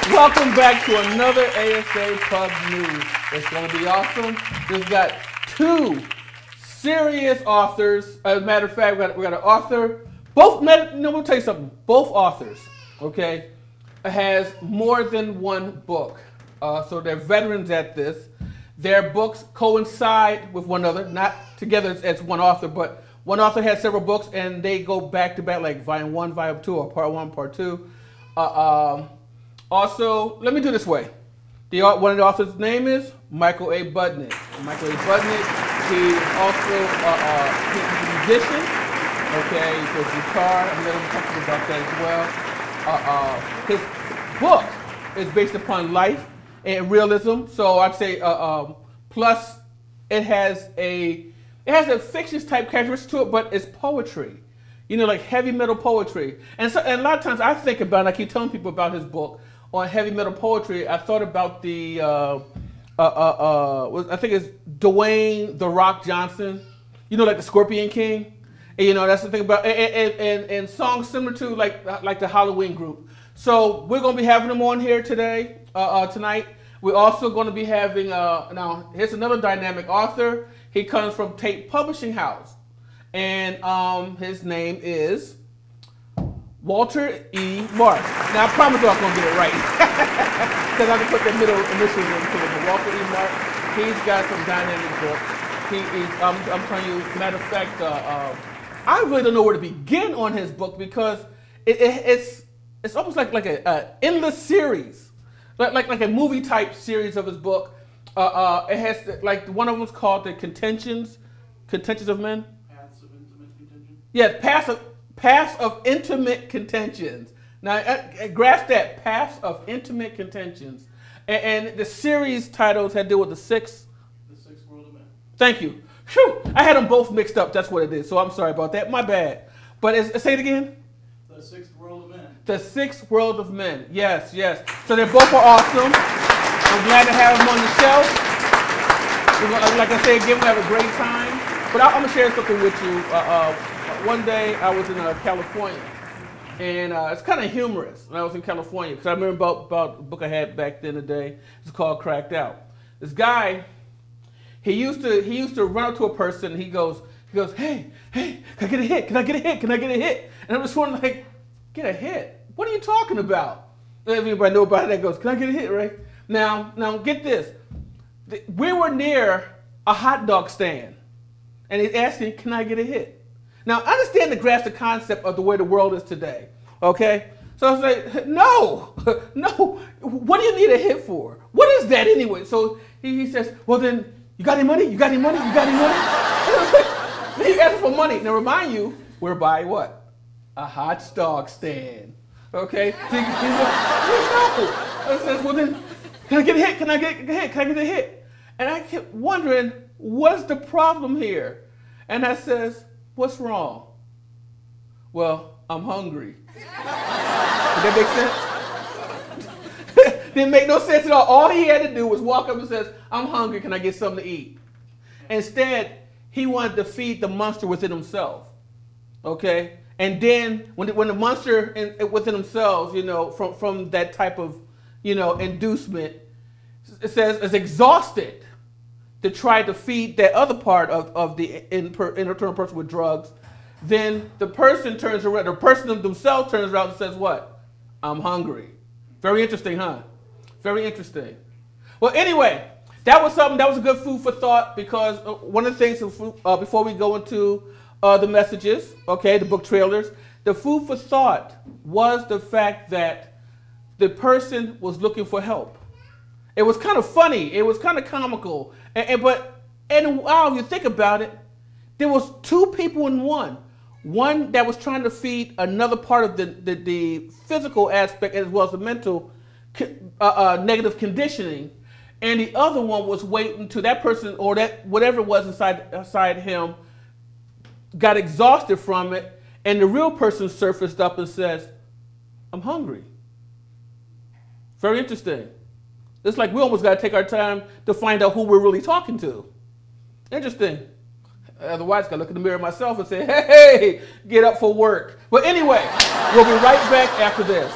Welcome back to another ASA Pub News. It's going to be awesome. We've got two serious authors. As a matter of fact, we got an author. We'll tell you something. Both authors, okay, has more than one book. So they're veterans at this. Their books coincide with one another, not together as one author, but one author has several books and they go back to back, like volume 1, volume 2, or part 1, part 2. Also, let me do it this way. One of the authors' name is Michael A. Budnik. Michael A. Budnik, he's also he's a musician. Okay, he plays guitar. I'm going to talk to you about that as well. His book is based upon life and realism. So I'd say plus it has a fictitious type characteristic to it, but it's poetry. You know, like heavy metal poetry. And a lot of times I think about, and I keep telling people about his book on heavy metal poetry. I thought about the, I think it's Dwayne "The Rock" Johnson. You know, like the Scorpion King. And, you know, that's the thing about, and songs similar to like the Halloween group. So we're going to be having them on here today, tonight. We're also going to be having, now here's another dynamic author. He comes from Tate Publishing House. And his name is Walter E. Mark. Now I promise I'm going to get it right. Because I can put the middle initials into it. But Walter E. Mark, he's got some dynamic books. I'm telling you, matter of fact, I really don't know where to begin on his book because it's almost like an endless series. Like a movie type series of his book. It has, like, one of them is called the Contentions of Men. Paths of Intimate Contention? Yes, Paths of Intimate Contentions. Now, grasp that, Paths of Intimate Contentions. And the series titles had to do with the sixth world of men. Thank you. Whew, I had them both mixed up, that's what it is, so I'm sorry about that, my bad. But say it again. The sixth world of men. The sixth world of men, yes. So they both are awesome. I'm glad to have them on the show. Like I said, give them have a great time. But I'm going to share something with you. One day I was in California, and it's kind of humorous when I was in California, because I remember about a book I had back then in the day. It's called Cracked Out. This guy, he used to run up to a person, and he goes, hey, can I get a hit? Can I get a hit? Can I get a hit? And I'm just wondering, like, get a hit? What are you talking about? Everybody know about it that goes, can I get a hit, right? Now get this. We were near a hot dog stand, and he's asking, can I get a hit? Now, understand the grasp the concept of the way the world is today, okay? So I was like, no, what do you need a hit for? What is that anyway? So he says, well then, you got any money? You got any money? You got any money? Then he asks for money. Now remind you, we're by what? A hot dog stand, okay? So no. I says, well then, can I get a hit? Can I get a hit? Can I get a hit? And I kept wondering, what's the problem here? And I says, what's wrong? Well, I'm hungry. Did that make sense? Didn't make no sense at all. All he had to do was walk up and says, I'm hungry, can I get something to eat? Instead, he wanted to feed the monster within himself, okay? And then when the monster within themselves, you know, from that type of, you know, inducement, it says is exhausted to try to feed that other part of the internal person with drugs, then the person turns around, the person themselves turns around and says what? I'm hungry. Very interesting, huh? Very interesting. Well, anyway, that was a good food for thought, because one of the things before we go into the messages, okay, the book trailers, the food for thought was the fact that the person was looking for help. It was kind of funny. It was kind of comical. But wow, if you think about it, there was two people in one. One that was trying to feed another part of the physical aspect as well as the mental negative conditioning. And the other one was waiting till that person or that whatever it was inside him got exhausted from it. And the real person surfaced up and says, I'm hungry. Very interesting. It's like we almost got to take our time to find out who we're really talking to. Interesting. Otherwise, I got to look in the mirror myself and say, hey, get up for work. But anyway, we'll be right back after this.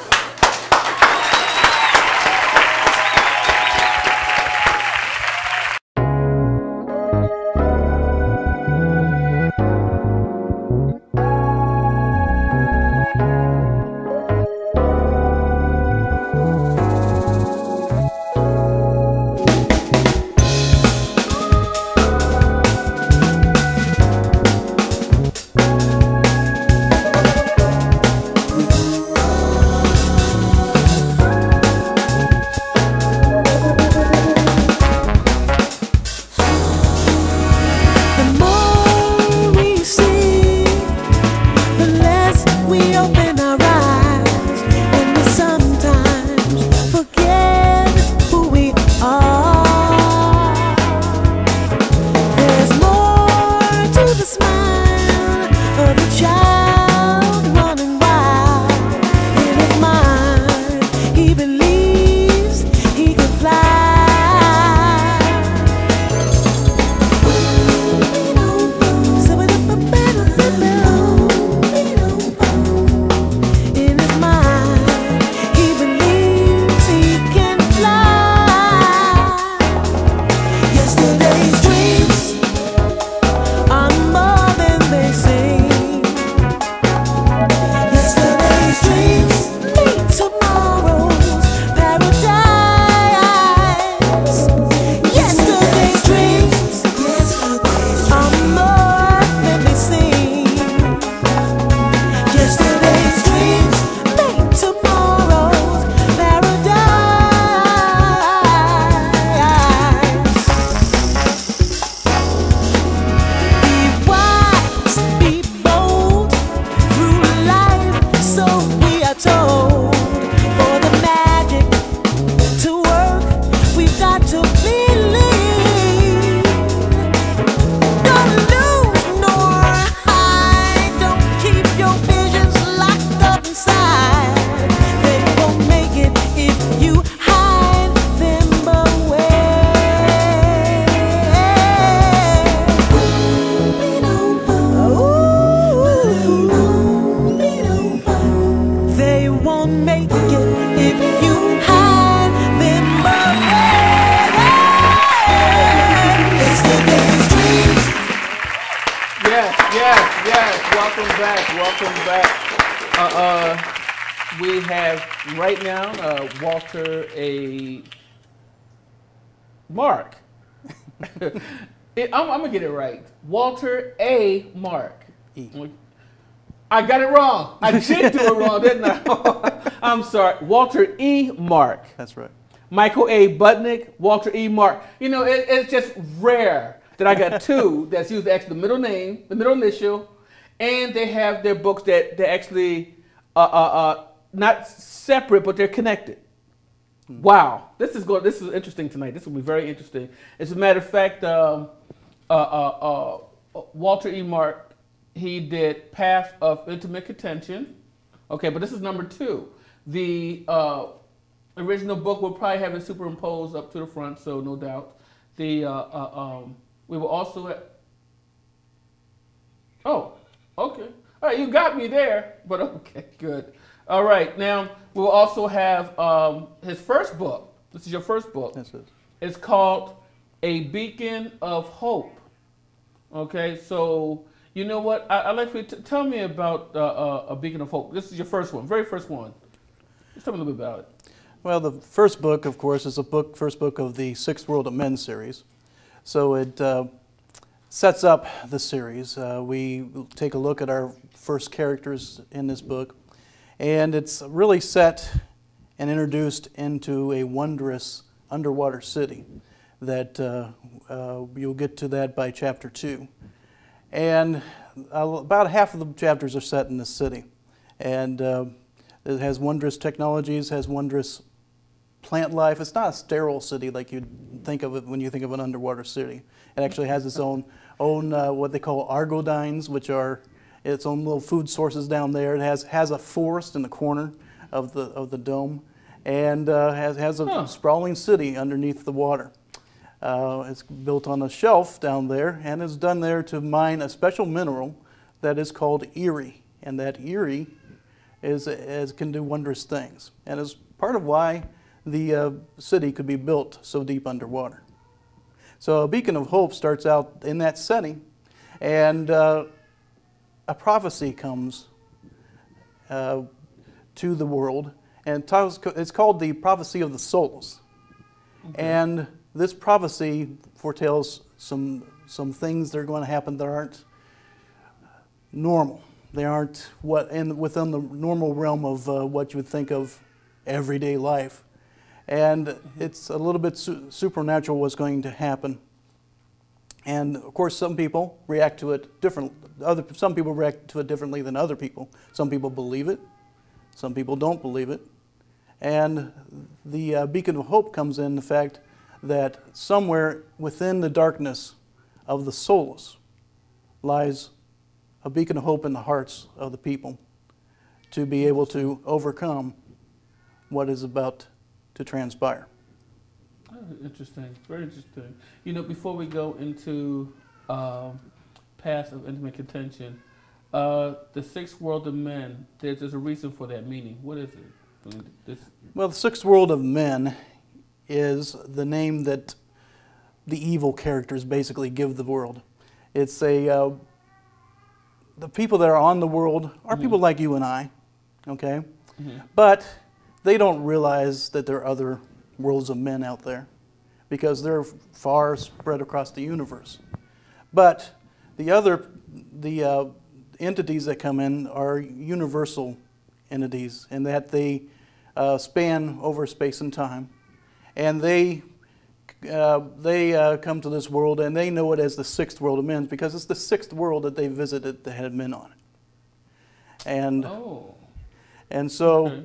won't make it if you hide them away. Yesterday's dreams. Yes. Welcome back. We have right now Walter A. Mark. I'm gonna get it right. Walter A. Mark. E. I got it wrong. I did do it wrong, didn't I? I'm sorry. Walter E. Mark. That's right. Michael A. Budnik, Walter E. Mark. You know, it's just rare that I got two that's used actually the middle name, the middle initial, and they have their books that they actually not separate, but they're connected. Wow, this is interesting tonight. This will be very interesting. As a matter of fact, Walter E. Mark, he did Path of Intimate Contention. Okay, but this is number 2. The original book will probably have it superimposed up to the front, so no doubt. We will also. Oh, okay. All right, you got me there, but okay, good. All right, now we'll also have his first book. This is your first book. Yes, it is. It's called A Beacon of Hope. Okay, so you know what? I'd like for you to tell me about A Beacon of Hope. This is your first one, very first one. Just tell me a little bit about it. Well, the first book, of course, is first book of the Sixth World of Men series. So it sets up the series. We take a look at our first characters in this book, and it's really set and introduced into a wondrous underwater city that you'll get to that by chapter 2. And about half of the chapters are set in this city. And it has wondrous technologies, has wondrous plant life. It's not a sterile city like you'd think of it when you think of an underwater city. It actually has its own what they call argodines, which are its own little food sources down there. It has a forest in the corner of the dome, and has a sprawling city underneath the water. It's built on a shelf down there, and is done there to mine a special mineral that is called Erie, and that Erie can do wondrous things, and is part of why the city could be built so deep underwater. So A Beacon of Hope starts out in that setting, and a prophecy comes to the world, and it's called the prophecy of the souls. Okay. And this prophecy foretells some things that are going to happen that aren't normal. They aren't within the normal realm of what you would think of everyday life. And it's a little bit supernatural what's going to happen. And of course, some people react to it differently. Some people react to it differently than other people. Some people believe it. Some people don't believe it. And the beacon of hope comes in the fact that somewhere within the darkness of the souls lies a beacon of hope in the hearts of the people to be able to overcome what is about to transpire. Oh, interesting, very interesting. You know, before we go into Path of Intimate Contention, the Sixth World of Men, there's a reason for that meaning. What is it? Well, the Sixth World of Men is the name that the evil characters basically give the world. It's the people that are on the world are people like you and I, okay? But they don't realize that there are other worlds of men out there because they're far spread across the universe. But the entities that come in are universal entities in that they span over space and time. And they come to this world, and they know it as the Sixth World of Men because it's the sixth world that they visited that had men on it. And so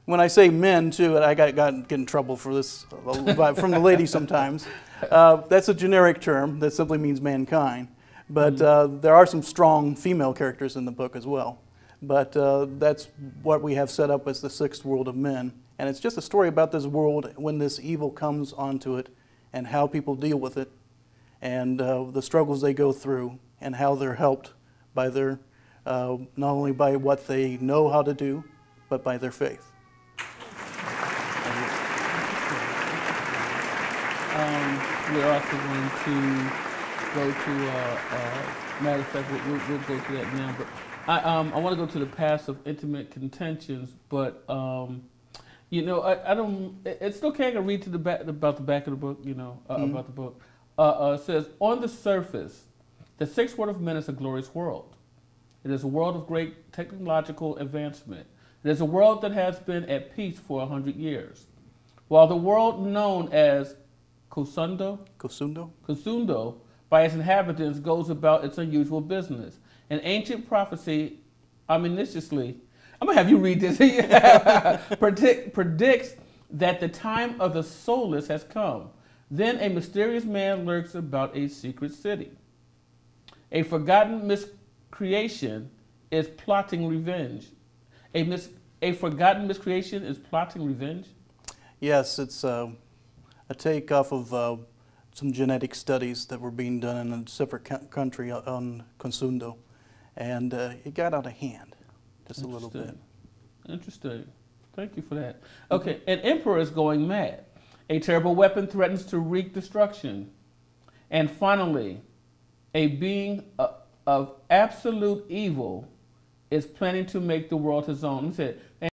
when I say men too, and I get in trouble for this from the ladies sometimes. That's a generic term that simply means mankind. But there are some strong female characters in the book as well. But that's what we have set up as the Sixth World of Men. And it's just a story about this world when this evil comes onto it and how people deal with it and the struggles they go through and how they're helped by their, not only by what they know how to do, but by their faith. We're also going to go to, matter of fact, we'll go to that now, but I want to go to the past of Intimate Contentions, but you know, I don't, it's okay, I can read to the back, about the back of the book, you know, about the book. It says, on the surface, the sixth world of men is a glorious world. It is a world of great technological advancement. It is a world that has been at peace for 100 years. While the world known as Kosundo by its inhabitants goes about its unusual business. An ancient prophecy ominiously, I'm gonna have you read this, predicts that the time of the soulless has come. Then a mysterious man lurks about a secret city. A forgotten miscreation is plotting revenge. A forgotten miscreation is plotting revenge? Yes, it's a take off of some genetic studies that were being done in a separate country on Kosundo, and it got out of hand just a little bit. Interesting. Thank you for that. Okay, an emperor is going mad. A terrible weapon threatens to wreak destruction. And finally, a being of absolute evil is planning to make the world his own. He said,